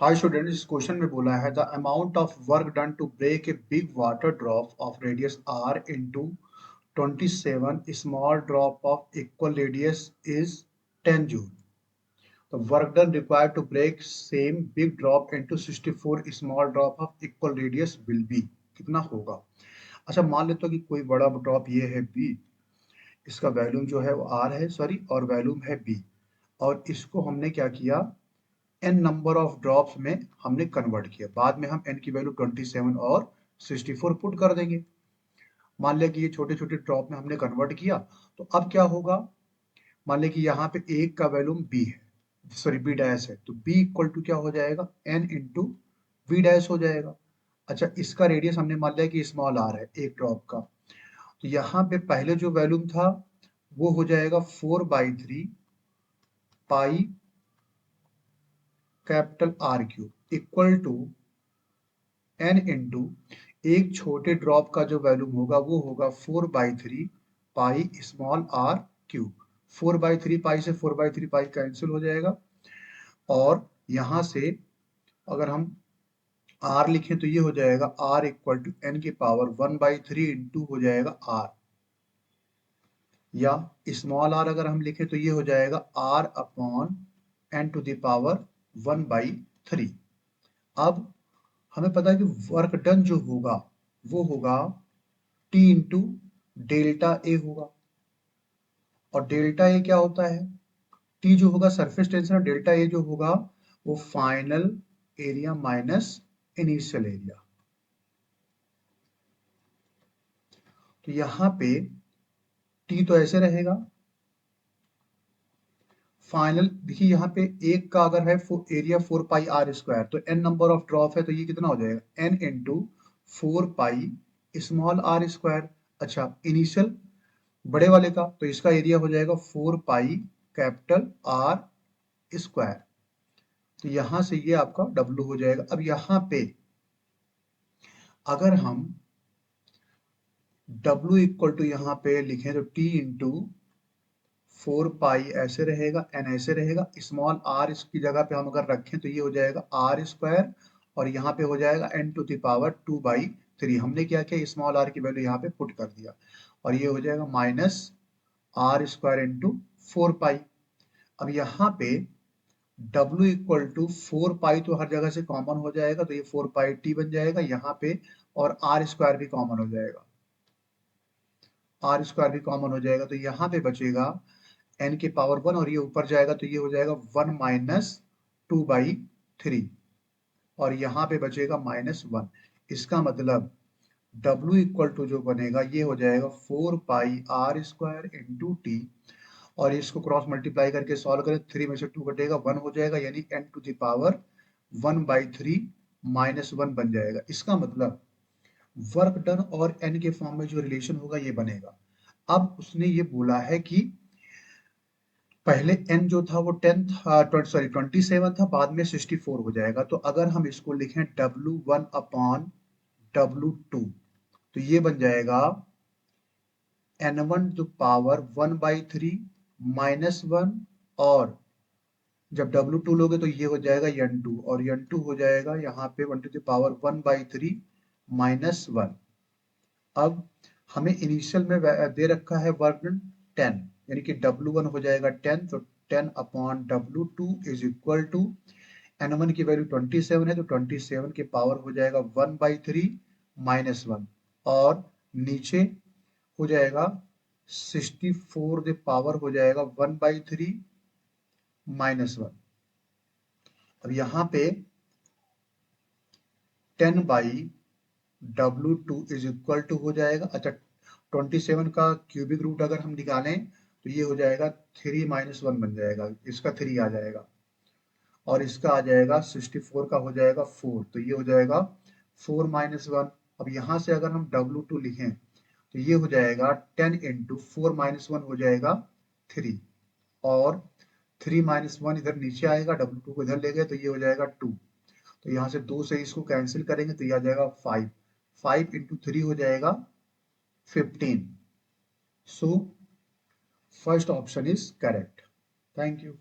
Hi students, इस question में बोला है the amount of work done to break a big water drop of radius r into 27 small drop of equal radius is 10 joule. The work done required to break same big drop into 64 small drop of equal radius will be. कितना होगा? अच्छा, मान लेते हो कि कोई बड़ा drop ये है b, इसका वैल्यूम जो है वो r है, सॉरी, और वैल्यूम है b, और इसको हमने क्या किया, n नंबर ऑफ ड्रॉप्स में हमने कन्वर्ट किया। बाद में हम n की वैल्यू 27 और 64 पुट कर देंगे। मान लिया कि ये छोटे छोटे ड्रॉप में हमने कन्वर्ट किया, तो अब क्या होगा, मान लिया कि यहाँ पे एक का वैल्यू b है, सॉरी b डैश है, तो b इक्वल टू क्या हो जाएगा, n इंटू v डैश हो जाएगा। अच्छा, इसका रेडियस हमने मान लिया कि स्मॉल r है एक ड्रॉप का, तो यहाँ पे पहले जो वैल्यूम था वो हो जाएगा 4/3 pi capital R cube equal to n into एक छोटे ड्रॉप का जो वैल्यूम होगा वो होगा 4/3 पाई स्मॉल r क्यूब। 4/3 पाई से 4/3 पाई कैंसिल हो जाएगा, और यहां से अगर हम r लिखें तो ये हो जाएगा r इक्वल टू n की पावर 1/3 इंटू हो जाएगा r, या स्मॉल r अगर हम लिखें तो ये हो जाएगा r upon n to the power 1/3। अब हमें पता है कि वर्क डन जो होगा वो होगा T इंटू डेल्टा ए होगा, और डेल्टा ए क्या होता है, T जो होगा सरफेस टेंशन, और डेल्टा ए जो होगा वो final area minus initial area. तो यहां पे T तो ऐसे रहेगा, फाइनल देखिए यहाँ पे एक का अगर है एरिया 4 पाई r स्क्वायर, तो n नंबर ऑफ ड्रॉप है, तो ये कितना हो जाएगा n into 4 pi small r square. अच्छा, इनिशियल बड़े वाले का, तो इसका एरिया हो जाएगा 4 पाई कैपिटल r स्क्वायर। तो यहां से ये आपका W हो जाएगा। अब यहाँ पे अगर हम W इक्वल टू यहाँ पे लिखें तो T इंटू 4 पाई ऐसे रहेगा, n ऐसे रहेगा, स्मॉल r इसकी जगह पे हम अगर रखें तो ये हो जाएगा r स्क्वायर, और यहाँ पे हो जाएगा n टू द पावर 2/3। हमने क्या किया, स्मॉल r की वैल्यू यहाँ पे पुट कर दिया, और ये हो जाएगा माइनस r स्क्वायर इंटू 4 पाई। अब यहाँ पे W इक्वल टू 4 पाई तो हर जगह से कॉमन हो जाएगा, तो ये 4 पाई बन जाएगा यहाँ पे, और r स्क्वायर भी कॉमन हो जाएगा, r स्क्वायर भी कॉमन हो जाएगा, तो यहाँ पे बचेगा n की पावर 1, और ये ऊपर जाएगा तो ये हो जाएगा 1 माइनस 2/3, और यहाँ पे बचेगा -1। इसका मतलब W इक्वल टू जो बनेगा ये हो जाएगा 4 पाई r स्क्वायर इंटू टी, और इसको क्रॉस मल्टीप्लाई करके सॉल्व करें, 3 में से 2 कटेगा, 1 हो जाएगा, यानी n टू द पावर 1/3 -1 बन जाएगा। इसका मतलब वर्क डन और n के फॉर्म में जो रिलेशन होगा ये बनेगा। अब उसने ये बोला है कि पहले n जो था वो 10 था, सॉरी 27 था, बाद में 64 हो जाएगा। तो अगर हम इसको लिखें W1 अपॉन W2, तो ये बन जाएगा n1 टू पावर 1/3 -1, और जब W2 लोगे तो ये हो जाएगा n2, और n2 हो जाएगा यहाँ पे 1 टू द पावर 1/3 -1। अब हमें इनिशियल में दे रखा है वर्क डन 10, यानी कि W1 हो जाएगा 10, तो 10 upon W2 is equal to n1 की वैल्यू 27 है, तो 27 की पावर हो जाएगा 1/3 -1, और नीचे हो जाएगा 64 द पावर हो जाएगा 1/3 -1। अब यहाँ पे 10 by W2 is equal to हो जाएगा, अच्छा 27 का क्यूबिक रूट अगर हम निकालें तो ये हो जाएगा 3 -1 बन जाएगा, इसका 3 आ जाएगा, और इसका आ जाएगा 64 का हो जाएगा 4, तो ये हो जाएगा 4 -1। अब यहाँ से अगर हम W2 लिखें तो ये हो जाएगा 10 इंटू 4 -1 हो जाएगा 3, और 3 -1 इधर नीचे आएगा, W2 को इधर ले गए तो ये हो जाएगा 2, तो यहाँ से 2 से इसको कैंसिल करेंगे तो ये आ जाएगा 5, 5 इंटू 3 हो जाएगा 15। So first option is correct. Thank you.